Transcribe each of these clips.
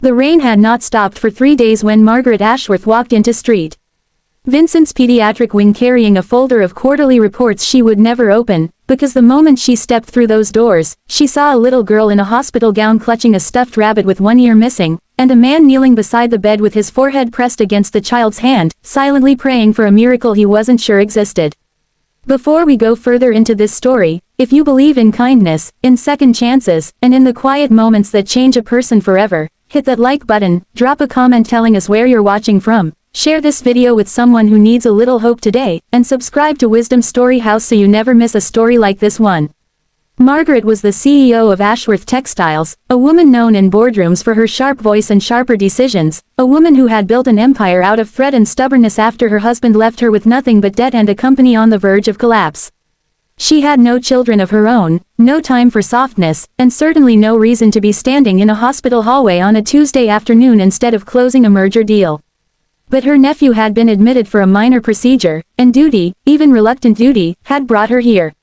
The rain had not stopped for 3 days when Margaret Ashworth walked into St. Vincent's pediatric wing carrying a folder of quarterly reports she would never open, because the moment she stepped through those doors, she saw a little girl in a hospital gown clutching a stuffed rabbit with one ear missing, and a man kneeling beside the bed with his forehead pressed against the child's hand, silently praying for a miracle he wasn't sure existed. Before we go further into this story, if you believe in kindness, in second chances, and in the quiet moments that change a person forever, hit that like button, drop a comment telling us where you're watching from, share this video with someone who needs a little hope today, and subscribe to Wisdom Story House so you never miss a story like this one. Margaret was the CEO of Ashworth Textiles, a woman known in boardrooms for her sharp voice and sharper decisions, a woman who had built an empire out of threat and stubbornness after her husband left her with nothing but debt and a company on the verge of collapse. She had no children of her own, no time for softness, and certainly no reason to be standing in a hospital hallway on a Tuesday afternoon instead of closing a merger deal. But her nephew had been admitted for a minor procedure, and duty, even reluctant duty, had brought her here.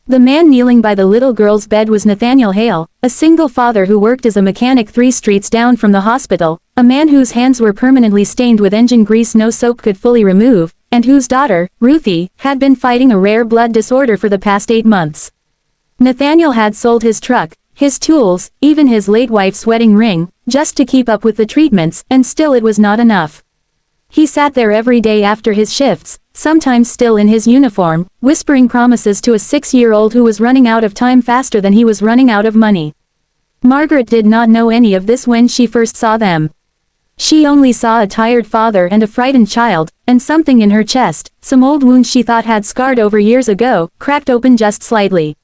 The man kneeling by the little girl's bed was Nathaniel Hale, a single father who worked as a mechanic 3 streets down from the hospital, a man whose hands were permanently stained with engine grease no soap could fully remove, and whose daughter, Ruthie, had been fighting a rare blood disorder for the past 8 months. Nathaniel had sold his truck, his tools, even his late wife's wedding ring, just to keep up with the treatments, and still it was not enough. He sat there every day after his shifts, sometimes still in his uniform, whispering promises to a 6-year-old who was running out of time faster than he was running out of money. Margaret did not know any of this when she first saw them. She only saw a tired father and a frightened child, and something in her chest, some old wound she thought had scarred over years ago, cracked open just slightly.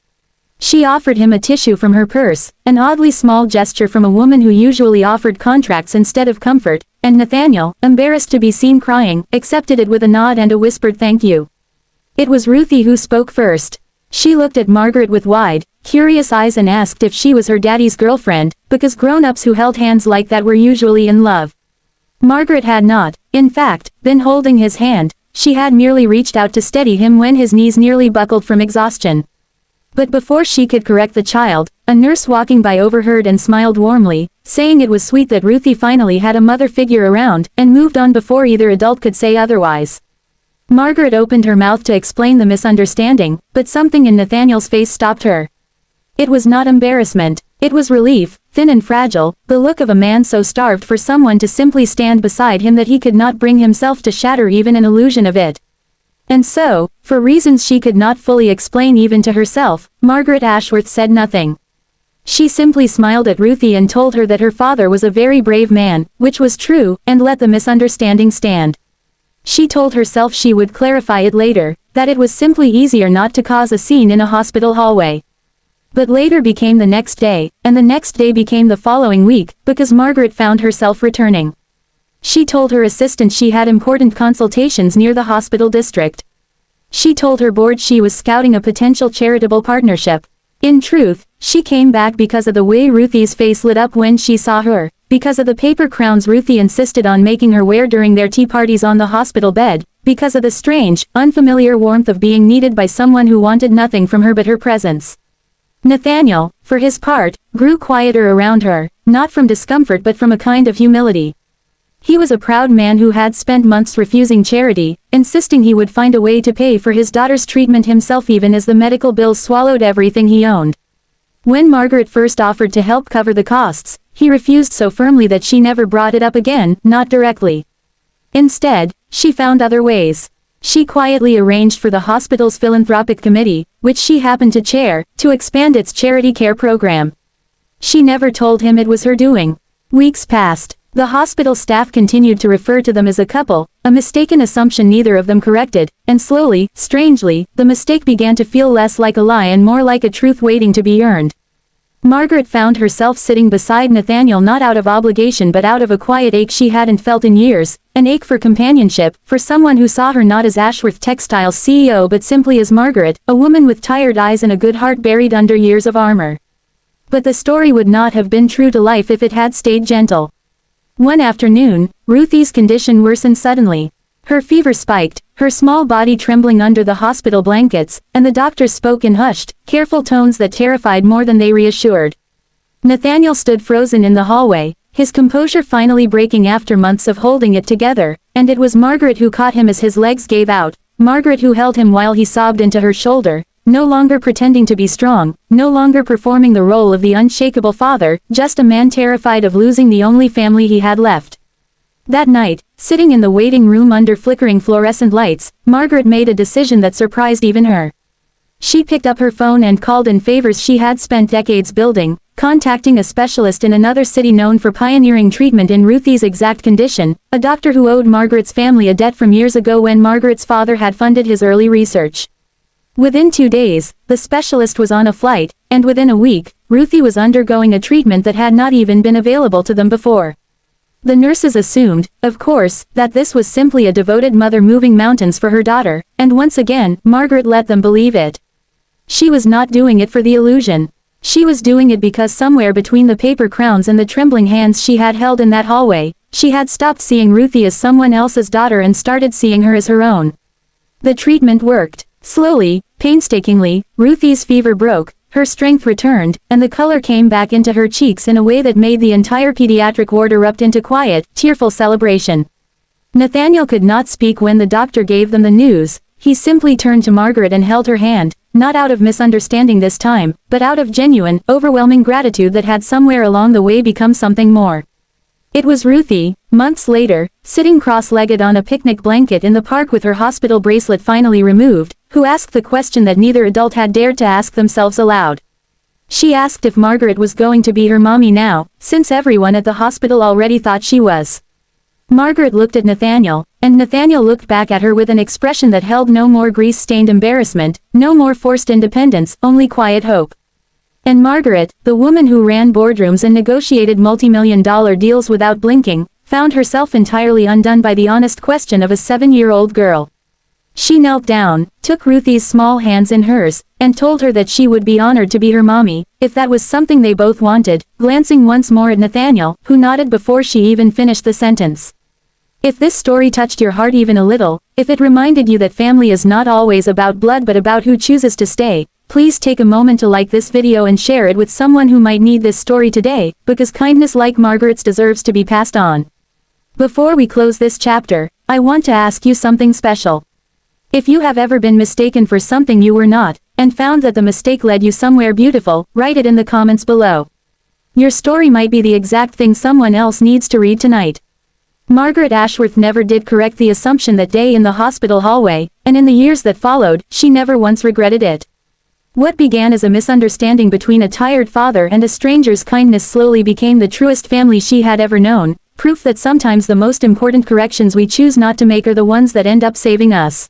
She offered him a tissue from her purse, an oddly small gesture from a woman who usually offered contracts instead of comfort, and Nathaniel, embarrassed to be seen crying, accepted it with a nod and a whispered thank you. It was Ruthie who spoke first. She looked at Margaret with wide, curious eyes and asked if she was her daddy's girlfriend, because grown-ups who held hands like that were usually in love. Margaret had not, in fact, been holding his hand, she had merely reached out to steady him when his knees nearly buckled from exhaustion. But before she could correct the child, a nurse walking by overheard and smiled warmly, saying it was sweet that Ruthie finally had a mother figure around, and moved on before either adult could say otherwise. Margaret opened her mouth to explain the misunderstanding, but something in Nathaniel's face stopped her. It was not embarrassment, it was relief, thin and fragile, the look of a man so starved for someone to simply stand beside him that he could not bring himself to shatter even an illusion of it. And so, for reasons she could not fully explain even to herself, Margaret Ashworth said nothing. She simply smiled at Ruthie and told her that her father was a very brave man, which was true, and let the misunderstanding stand. She told herself she would clarify it later, that it was simply easier not to cause a scene in a hospital hallway. But later became the next day, and the next day became the following week, because Margaret found herself returning. She told her assistant she had important consultations near the hospital district. She told her board she was scouting a potential charitable partnership. In truth, she came back because of the way Ruthie's face lit up when she saw her, because of the paper crowns Ruthie insisted on making her wear during their tea parties on the hospital bed, because of the strange, unfamiliar warmth of being needed by someone who wanted nothing from her but her presence. Nathaniel, for his part, grew quieter around her, not from discomfort but from a kind of humility. He was a proud man who had spent months refusing charity, insisting he would find a way to pay for his daughter's treatment himself even as the medical bills swallowed everything he owned. When Margaret first offered to help cover the costs, he refused so firmly that she never brought it up again, not directly. Instead, she found other ways. She quietly arranged for the hospital's philanthropic committee, which she happened to chair, to expand its charity care program. She never told him it was her doing. Weeks passed. The hospital staff continued to refer to them as a couple, a mistaken assumption neither of them corrected, and slowly, strangely, the mistake began to feel less like a lie and more like a truth waiting to be earned. Margaret found herself sitting beside Nathaniel not out of obligation but out of a quiet ache she hadn't felt in years, an ache for companionship, for someone who saw her not as Ashworth Textiles CEO but simply as Margaret, a woman with tired eyes and a good heart buried under years of armor. But the story would not have been true to life if it had stayed gentle. One afternoon, Ruthie's condition worsened suddenly. Her fever spiked, her small body trembling under the hospital blankets, and the doctors spoke in hushed, careful tones that terrified more than they reassured. Nathaniel stood frozen in the hallway, his composure finally breaking after months of holding it together, and it was Margaret who caught him as his legs gave out, Margaret who held him while he sobbed into her shoulder, no longer pretending to be strong, no longer performing the role of the unshakable father, just a man terrified of losing the only family he had left. That night, sitting in the waiting room under flickering fluorescent lights, Margaret made a decision that surprised even her. She picked up her phone and called in favors she had spent decades building, contacting a specialist in another city known for pioneering treatment in Ruthie's exact condition, a doctor who owed Margaret's family a debt from years ago when Margaret's father had funded his early research. Within 2 days, the specialist was on a flight, and within a week, Ruthie was undergoing a treatment that had not even been available to them before. The nurses assumed, of course, that this was simply a devoted mother moving mountains for her daughter, and once again, Margaret let them believe it. She was not doing it for the illusion. She was doing it because somewhere between the paper crowns and the trembling hands she had held in that hallway, she had stopped seeing Ruthie as someone else's daughter and started seeing her as her own. The treatment worked. Slowly, painstakingly, Ruthie's fever broke, her strength returned, and the color came back into her cheeks in a way that made the entire pediatric ward erupt into quiet, tearful celebration. Nathaniel could not speak when the doctor gave them the news. He simply turned to Margaret and held her hand, not out of misunderstanding this time, but out of genuine, overwhelming gratitude that had somewhere along the way become something more. It was Ruthie, months later, sitting cross-legged on a picnic blanket in the park with her hospital bracelet finally removed, who asked the question that neither adult had dared to ask themselves aloud. She asked if Margaret was going to be her mommy now, since everyone at the hospital already thought she was. Margaret looked at Nathaniel, and Nathaniel looked back at her with an expression that held no more grease-stained embarrassment, no more forced independence, only quiet hope. And Margaret, the woman who ran boardrooms and negotiated multi-million-dollar deals without blinking, found herself entirely undone by the honest question of a 7-year-old girl. She knelt down, took Ruthie's small hands in hers, and told her that she would be honored to be her mommy, if that was something they both wanted, glancing once more at Nathaniel, who nodded before she even finished the sentence. If this story touched your heart even a little, if it reminded you that family is not always about blood but about who chooses to stay, please take a moment to like this video and share it with someone who might need this story today, because kindness like Margaret's deserves to be passed on. Before we close this chapter, I want to ask you something special. If you have ever been mistaken for something you were not, and found that the mistake led you somewhere beautiful, write it in the comments below. Your story might be the exact thing someone else needs to read tonight. Margaret Ashworth never did correct the assumption that day in the hospital hallway, and in the years that followed, she never once regretted it. What began as a misunderstanding between a tired father and a stranger's kindness slowly became the truest family she had ever known, proof that sometimes the most important corrections we choose not to make are the ones that end up saving us.